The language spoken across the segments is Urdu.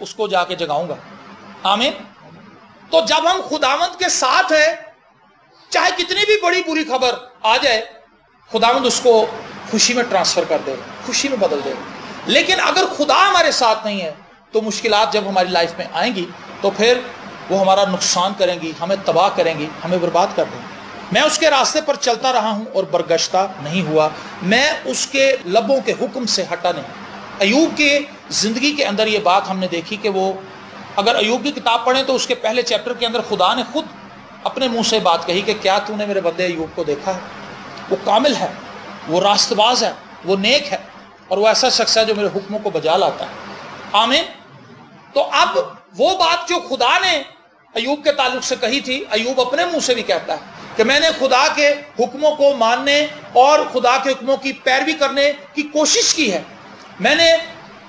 اس کو جا کے جگاؤں گا. آمین. تو جب ہم خداوند کے ساتھ ہیں, چاہے کتنی بھی بڑی بری خبر آ جائے, خداوند اس کو خوشی میں ٹرانسفر کر دے گا, خوشی میں بدل دے گا. لیکن اگر خدا ہمارے ساتھ نہیں ہے تو مشکلات جب ہماری لائف میں آئیں گی تو پھر وہ ہمارا نقصان کریں گی, ہمیں تباہ کریں گی, ہمیں برباد کر دیں گی. میں اس کے راستے پر چلتا رہا ہوں اور برگشتہ نہیں ہوا, میں اس کے لبوں کے حکم سے ہٹا نہیں. ایوب کی زندگی کے اندر یہ بات ہم نے دیکھی کہ وہ, اگر ایوب کی کتاب پڑھیں تو اس کے پہلے چیپٹر کے اندر خدا نے خود اپنے منہ سے بات کہی کہ کیا تو نے میرے بندے ایوب کو دیکھا ہے, وہ کامل ہے, وہ راست باز ہے, وہ نیک ہے, اور وہ ایسا شخص ہے جو میرے حکموں کو بجا لاتا ہے. آمین. تو اب وہ بات جو خدا نے ایوب کے تعلق سے کہی تھی, ایوب اپنے منہ سے بھی کہتا ہے کہ میں نے خدا کے حکموں کو ماننے اور خدا کے حکموں کی پیروی کرنے کی کوشش کی ہے. میں نے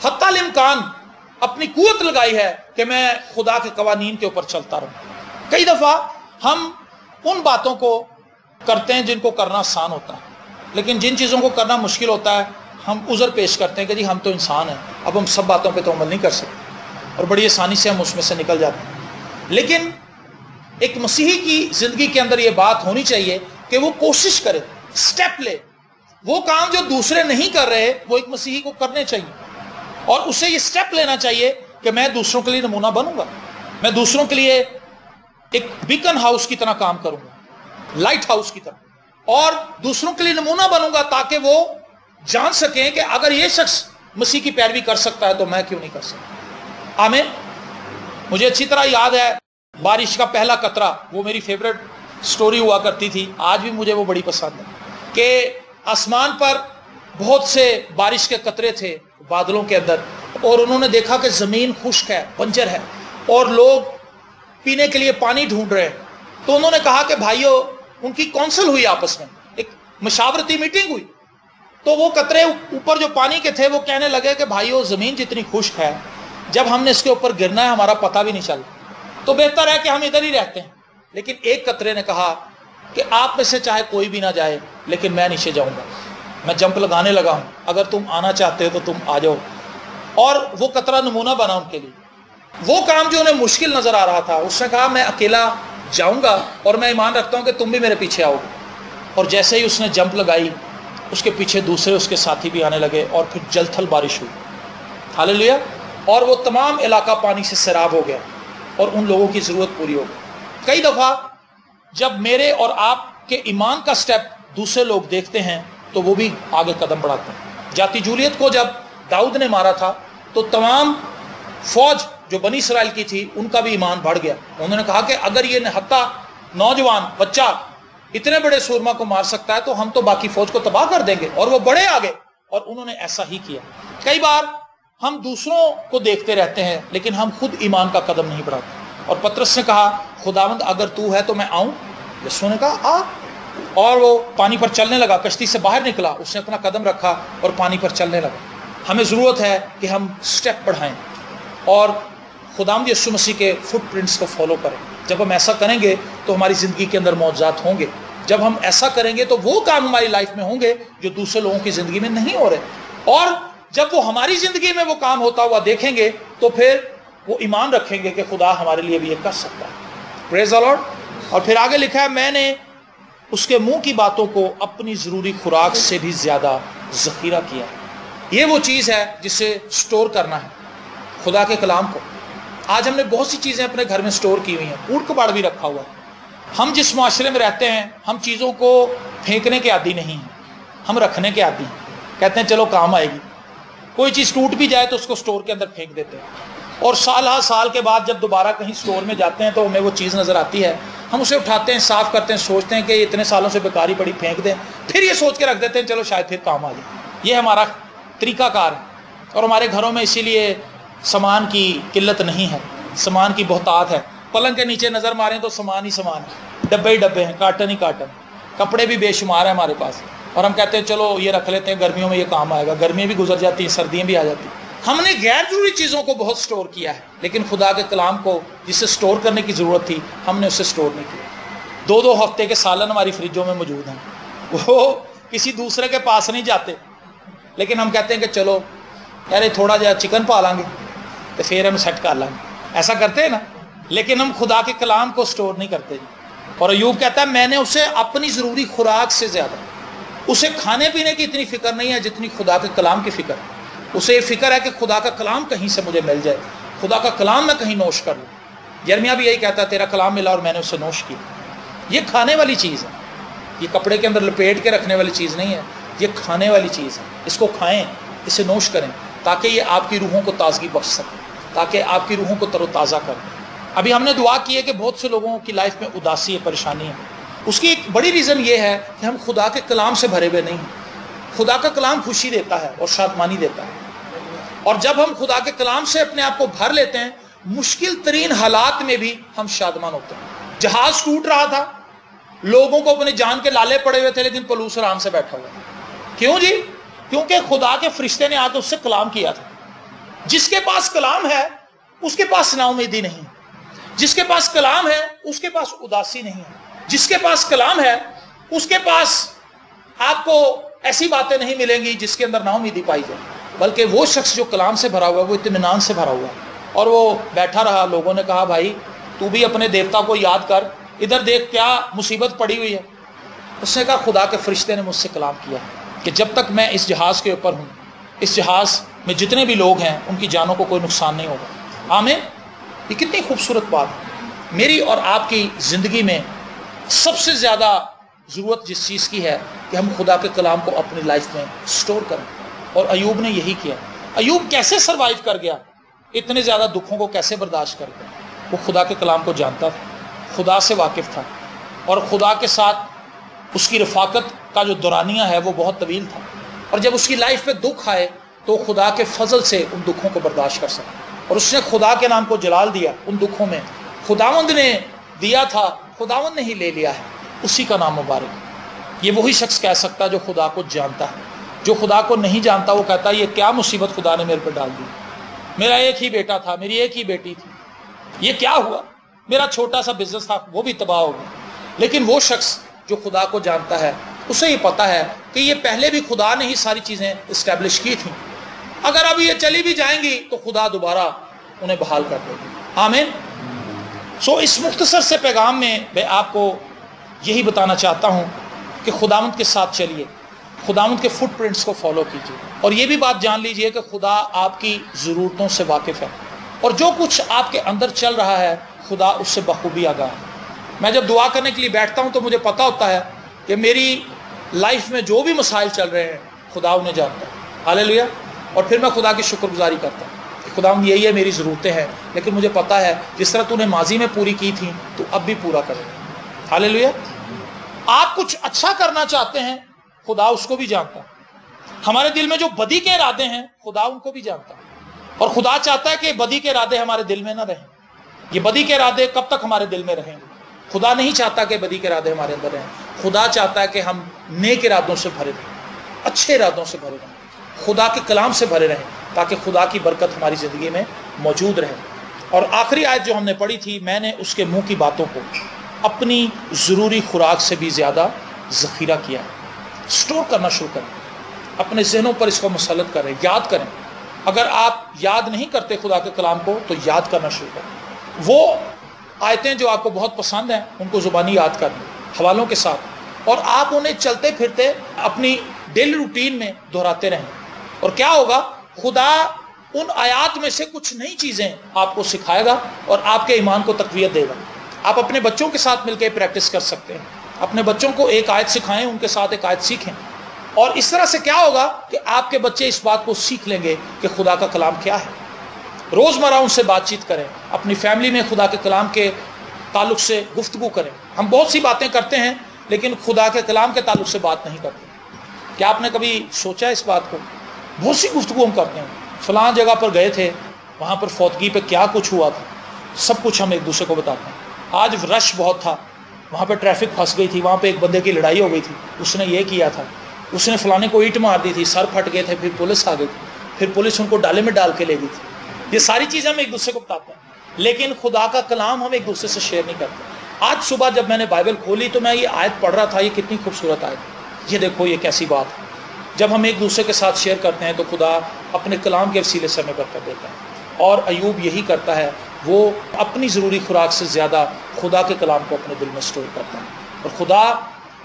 حتی الامکان اپنی قوت لگائی ہے کہ میں خدا کے قوانین کے اوپر چلتا رہوں. کئی دفعہ ہم ان باتوں کو کرتے ہیں جن کو کرنا آسان ہوتا ہے, لیکن جن چیزوں کو کرنا مشکل ہوتا ہے ہم عذر پیش کرتے ہیں کہ جی ہم تو انسان ہیں, اب ہم سب باتوں پہ تو عمل نہیں کر سکتے, اور بڑی آسانی سے ہم اس میں سے نکل جاتے ہیں. لیکن ایک مسیحی کی زندگی کے اندر یہ بات ہونی چاہیے کہ وہ کوشش کرے, سٹیپ لے. وہ کام جو دوسرے نہیں کر رہے وہ ایک مسیحی کو کرنے چاہیے, اور اسے یہ سٹیپ لینا چاہیے کہ میں دوسروں کے لیے نمونہ بنوں گا, میں دوسروں کے لیے ایک بیکن ہاؤس کی طرح کام کروں گا, لائٹ ہاؤس کی طرح, اور دوسروں کے لیے نمونہ بنوں گا تاکہ وہ جان سکیں کہ اگر یہ شخص مسیح کی پیروی کر سکتا ہے تو میں کیوں نہیں کر سکتا. آمین. مجھے اچھی طرح یاد ہے بارش کا پہلا قطرہ, وہ میری فیوریٹ سٹوری ہوا کرتی تھی, آج بھی مجھے وہ بڑی پسند ہے, کہ آسمان پر بہت سے بارش کے قطرے تھے بادلوں کے اندر, اور انہوں نے دیکھا کہ زمین خشک ہے, بنجر ہے, اور لوگ پینے کے لیے پانی ڈھونڈ رہے ہیں. تو انہوں نے کہا کہ بھائیو, ان کی کونسل ہوئی, آپس میں ایک مشاورتی میٹنگ ہوئی. تو وہ قطرے اوپر جو پانی کے تھے وہ کہنے لگے کہ بھائیو زمین جتنی خشک ہے, جب ہم نے اس کے اوپر گرنا ہے ہمارا پتہ بھی نہیں چل, تو بہتر ہے کہ ہم ادھر ہی رہتے ہیں. لیکن ایک قطرے نے کہا کہ آپ میں سے چاہے کوئی بھی نہ جائے لیکن میں نیچے جاؤں گا, میں جمپ لگانے لگا ہوں, اگر تم آنا چاہتے ہو تو تم آ جاؤ. اور وہ قطرہ نمونہ بنا ان کے لیے. وہ کام جو انہیں مشکل نظر آ رہا تھا, اس نے کہا میں اکیلا جاؤں گا اور میں ایمان رکھتا ہوں کہ تم بھی میرے پیچھے آؤ گے. اور جیسے ہی اس نے جمپ لگائی, اس کے پیچھے دوسرے اس کے ساتھی بھی آنے لگے, اور پھر جل تھل بارش ہوئی. ہاللیلویا. اور وہ تمام علاقہ پانی سے سیراب ہو گیا اور ان لوگوں کی ضرورت پوری ہو گئی. کئی دفعہ جب میرے اور آپ کے ایمان کا سٹیپ دوسرے لوگ دیکھتے ہیں تو وہ بھی آگے قدم بڑھاتے ہیں. جاتی جولیت کو جب داؤد نے مارا تھا تو تمام فوج جو بنی اسرائیل کی تھی ان کا بھی ایمان بڑھ گیا. انہوں نے کہا کہ اگر یہ نہتا نوجوان بچہ اتنے بڑے سورما کو مار سکتا ہے تو ہم تو باقی فوج کو تباہ کر دیں گے, اور وہ بڑے آگے, اور انہوں نے ایسا ہی کیا. کئی بار ہم دوسروں کو دیکھتے رہتے ہیں لیکن ہم خود ایمان کا قدم نہیں بڑھاتے. اور پترس نے کہا خداوند اگر تو ہے تو میں آؤں. یسوع نے کہا آ, اور وہ پانی پر چلنے لگا, کشتی سے باہر نکلا, اس نے اپنا قدم رکھا اور پانی پر چلنے لگا. ہمیں ضرورت ہے کہ ہم سٹیپ بڑھائیں اور خداوند یسوع مسیح کے فٹ پرنٹس کو فالو کریں. جب ہم ایسا کریں گے تو ہماری زندگی کے اندر معجزات ہوں گے. جب ہم ایسا کریں گے تو وہ کام ہماری لائف میں ہوں گے جو دوسرے لوگوں کی زندگی میں نہیں ہو رہے, اور جب وہ ہماری زندگی میں وہ کام ہوتا ہوا دیکھیں گے تو پھر وہ ایمان رکھیں گے کہ خدا ہمارے لیے بھی یہ کر سکتا ہے. پریز دی لارڈ. اور پھر آگے لکھا ہے میں نے اس کے منہ کی باتوں کو اپنی ضروری خوراک سے بھی زیادہ ذخیرہ کیا. یہ وہ چیز ہے جسے سٹور کرنا ہے, خدا کے کلام کو. آج ہم نے بہت سی چیزیں اپنے گھر میں سٹور کی ہوئی ہیں, کوڑ کباڑ بھی رکھا ہوا ہے. ہم جس معاشرے میں رہتے ہیں ہم چیزوں کو پھینکنے کے عادی نہیں ہیں, ہم رکھنے کے عادی ہیں. کہتے ہیں چلو کام آئے گی. کوئی چیز ٹوٹ بھی جائے تو اس کو سٹور کے اندر پھینک دیتے ہیں, اور سال ہر سال کے بعد جب دوبارہ کہیں سٹور میں جاتے ہیں تو ہمیں وہ چیز نظر آتی ہے, ہم اسے اٹھاتے ہیں, صاف کرتے ہیں, سوچتے ہیں کہ اتنے سالوں سے بیکاری پڑی, پھینک دیں. پھر یہ سوچ کے رکھ دیتے ہیں چلو شاید پھر کام آ جائے. یہ ہمارا طریقہ کار ہے. اور ہمارے گھروں میں اسی لیے سامان کی قلت نہیں ہے, سامان کی بہتات ہے. پلنگ کے نیچے نظر ماریں تو سامان ہی سامان ہے, ڈبے ہی ڈبے ہیں, کارٹن ہی کارٹن, کپڑے بھی بے شمار ہیں ہمارے پاس, اور ہم کہتے ہیں چلو یہ رکھ لیتے ہیں, گرمیوں میں یہ کام آئے گا. گرمیاں بھی گزر جاتی ہیں, سردیاں بھی آ جاتی ہیں. ہم نے غیر ضروری چیزوں کو بہت سٹور کیا ہے, لیکن خدا کے کلام کو جسے سٹور کرنے کی ضرورت تھی ہم نے اسے سٹور نہیں کیا. 2 ہفتے کے سالن ہماری فریجوں میں موجود ہیں, وہ کسی دوسرے کے پاس نہیں جاتے, لیکن ہم کہتے ہیں کہ چلو یار تھوڑا جہا چکن پا لیں گے, تو پھر ہم سیٹ کر لیں گے. ایسا کرتے ہیں نا, لیکن ہم خدا کے کلام کو سٹور نہیں کرتے. اور ایوب کہتا ہے میں نے اسے اپنی ضروری خوراک سے زیادہ, اسے کھانے پینے کی اتنی فکر نہیں ہے جتنی خدا کے کلام کی فکر ہے. اسے یہ فکر ہے کہ خدا کا کلام کہیں سے مجھے مل جائے, خدا کا کلام میں کہیں نوش کر لوں. یرمیا بھی یہی کہتا ہے تیرا کلام ملا اور میں نے اسے نوش کیا. یہ کھانے والی چیز ہے, یہ کپڑے کے اندر لپیٹ کے رکھنے والی چیز نہیں ہے, یہ کھانے والی چیز ہے. اس کو کھائیں, اسے نوش کریں, تاکہ یہ آپ کی روحوں کو تازگی بخش سکے, تاکہ آپ کی روحوں کو تر و تازہ کرے. ابھی ہم نے دعا کی ہے کہ بہت سے لوگوں کی لائف میں اداسی ہے, پریشانی ہے. اس کی ایک بڑی ریزن یہ ہے کہ ہم خدا کے کلام سے بھرے ہوئے نہیں ہیں. خدا کا کلام خوشی دیتا ہے اور شادمانی دیتا ہے, اور جب ہم خدا کے کلام سے اپنے آپ کو بھر لیتے ہیں, مشکل ترین حالات میں بھی ہم شادمان ہوتے ہیں. جہاز ٹوٹ رہا تھا, لوگوں کو اپنے جان کے لالے پڑے ہوئے تھے, لیکن پولوس آرام سے بیٹھا ہوا. کیوں جی؟ کیونکہ خدا کے فرشتے نے آ کے اس سے کلام کیا تھا. جس کے پاس کلام ہے اس کے پاس نا امیدی نہیں, جس کے پاس کلام ہے اس کے پاس اداسی نہیں ہے, جس کے پاس کلام ہے اس کے پاس آپ کو ایسی باتیں نہیں ملیں گی جس کے اندر نا امیدی پائی جائے. بلکہ وہ شخص جو کلام سے بھرا ہوا ہے وہ اطمینان سے بھرا ہوا ہے. اور وہ بیٹھا رہا, لوگوں نے کہا بھائی تو بھی اپنے دیوتا کو یاد کر, ادھر دیکھ کیا مصیبت پڑی ہوئی ہے. اس نے کہا خدا کے فرشتے نے مجھ سے کلام کیا کہ جب تک میں اس جہاز کے اوپر ہوں, اس جہاز میں جتنے بھی لوگ ہیں ان کی جانوں کو کوئی نقصان نہیں ہوگا. آمین. یہ کتنی خوبصورت بات ہے. میری اور آپ کی زندگی میں سب سے زیادہ ضرورت جس چیز کی ہے کہ ہم خدا کے کلام کو اپنی لائف میں سٹور کریں, اور ایوب نے یہی کیا. ایوب کیسے سروائیو کر گیا, اتنے زیادہ دکھوں کو کیسے برداشت کر گیا؟ وہ خدا کے کلام کو جانتا تھا, خدا سے واقف تھا, اور خدا کے ساتھ اس کی رفاقت کا جو دورانیہ ہے وہ بہت طویل تھا. اور جب اس کی لائف پہ دکھ آئے تو خدا کے فضل سے ان دکھوں کو برداشت کر سکا, اور اس نے خدا کے نام کو جلال دیا ان دکھوں میں. خداوند نے دیا تھا, خداوند نے ہی لے لیا ہے, اسی کا نام مبارک. یہ وہی شخص کہہ سکتا جو خدا کو جانتا ہے. جو خدا کو نہیں جانتا وہ کہتا ہے یہ کیا مصیبت خدا نے میرے پہ ڈال دی, میرا ایک ہی بیٹا تھا, میری ایک ہی بیٹی تھی, یہ کیا ہوا, میرا چھوٹا سا بزنس تھا وہ بھی تباہ ہو گیا. لیکن وہ شخص جو خدا کو جانتا ہے اسے یہ پتا ہے کہ یہ پہلے بھی خدا نے ہی ساری چیزیں اسٹیبلش کی تھیں, اگر اب یہ چلی بھی جائیں گی تو خدا دوبارہ انہیں بحال کر دے گی. آمین. اس مختصر سے پیغام میں میں آپ کو یہی بتانا چاہتا ہوں کہ خداوند کے ساتھ چلیے, خداوند کے فٹ پرنٹس کو فالو کیجیے, اور یہ بھی بات جان لیجیے کہ خدا آپ کی ضرورتوں سے واقف ہے, اور جو کچھ آپ کے اندر چل رہا ہے خدا اس سے بخوبی آگاہ ہے. میں جب دعا کرنے کے لیے بیٹھتا ہوں تو مجھے پتا ہوتا ہے کہ میری لائف میں جو بھی مسائل چل رہے ہیں خدا انہیں جانتا ہے. ہاللیلویہ. اور پھر میں خدا کی شکر گزاری کرتا ہوں کہ خداوند یہی ہے میری ضرورتیں ہیں, لیکن مجھے پتا ہے جس طرح تو نے ماضی میں پوری کی تھی تو اب بھی پورا کرے. ہاللیلویہ. آپ کچھ اچھا کرنا چاہتے ہیں خدا اس کو بھی جانتا ہے. ہمارے دل میں جو بدی کے ارادے ہیں خدا ان کو بھی جانتا ہے, اور خدا چاہتا ہے کہ بدی کے ارادے ہمارے دل میں نہ رہیں. یہ بدی کے ارادے کب تک ہمارے دل میں رہیں گے؟ خدا نہیں چاہتا کہ بدی کے ارادے ہمارے اندر رہیں. خدا چاہتا ہے کہ ہم نیک ارادوں سے بھرے رہیں, اچھے ارادوں سے بھرے رہیں, خدا کے کلام سے بھرے رہیں, تاکہ خدا کی برکت ہماری زندگی میں موجود رہے. اور آخری آیت جو ہم نے پڑھی تھی, میں نے اس کے منہ کی باتوں کو اپنی ضروری خوراک سے بھی زیادہ ذخیرہ کیا ہے. سٹور کرنا شروع کریں, اپنے ذہنوں پر اس کو مسلط کریں, یاد کریں. اگر آپ یاد نہیں کرتے خدا کے کلام کو تو یاد کرنا شروع کریں. وہ آیتیں جو آپ کو بہت پسند ہیں ان کو زبانی یاد کر لیں حوالوں کے ساتھ, اور آپ انہیں چلتے پھرتے اپنی ڈیلی روٹین میں دہراتے رہیں. اور کیا ہوگا, خدا ان آیات میں سے کچھ نئی چیزیں آپ کو سکھائے گا اور آپ کے ایمان کو تقویت دے گا. آپ اپنے بچوں کے ساتھ مل کے پریکٹس کر سکتے ہیں, اپنے بچوں کو ایک آیت سکھائیں, ان کے ساتھ ایک آیت سیکھیں, اور اس طرح سے کیا ہوگا کہ آپ کے بچے اس بات کو سیکھ لیں گے کہ خدا کا کلام کیا ہے. روزمرہ ان سے بات چیت کریں, اپنی فیملی میں خدا کے کلام کے تعلق سے گفتگو کریں. ہم بہت سی باتیں کرتے ہیں لیکن خدا کے کلام کے تعلق سے بات نہیں کرتے. کیا آپ نے کبھی سوچا اس بات کو؟ بہت سی گفتگو ہم کرتے ہیں, فلاں جگہ پر گئے تھے, وہاں پر فوتگی پہ کیا کچھ ہوا تھا, سب کچھ ہم ایک دوسرے کو بتاتے ہیں. آج رش بہت تھا, وہاں پہ ٹریفک پھنس گئی تھی, وہاں پہ ایک بندے کی لڑائی ہو گئی تھی, اس نے یہ کیا تھا, اس نے فلانے کو اینٹ مار دی تھی, سر پھٹ گئے تھے, پھر پولیس آ گئی تھی, پھر پولیس ان کو ڈالے میں ڈال کے لے گئی تھی. یہ ساری چیزیں ہم ایک دوسرے کو بتاتے ہیں, لیکن خدا کا کلام ہم ایک دوسرے سے شیئر نہیں کرتے. آج صبح جب میں نے بائبل کھولی تو میں یہ آیت پڑھ رہا تھا, یہ کتنی خوبصورت آیت, یہ دیکھو یہ کیسی بات ہے. جب ہم ایک دوسرے کے ساتھ شیئر کرتے ہیں تو خدا اپنے کلام کے وسیلے سے ہمیں برکت دیتا ہے. اور ایوب یہی کرتا ہے، وہ اپنی ضروری خوراک سے زیادہ خدا کے کلام کو اپنے دل میں سٹور کرتا ہے، اور خدا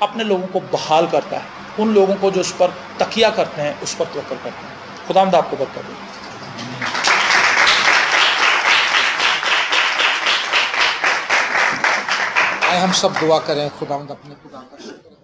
اپنے لوگوں کو بحال کرتا ہے، ان لوگوں کو جو اس پر تکیہ کرتے ہیں، اس پر توکل کرتے ہیں۔ خداوند آپ کو برکت دے۔ آئے ہم سب دعا کریں۔ خداوند اپنے خدا کا شکر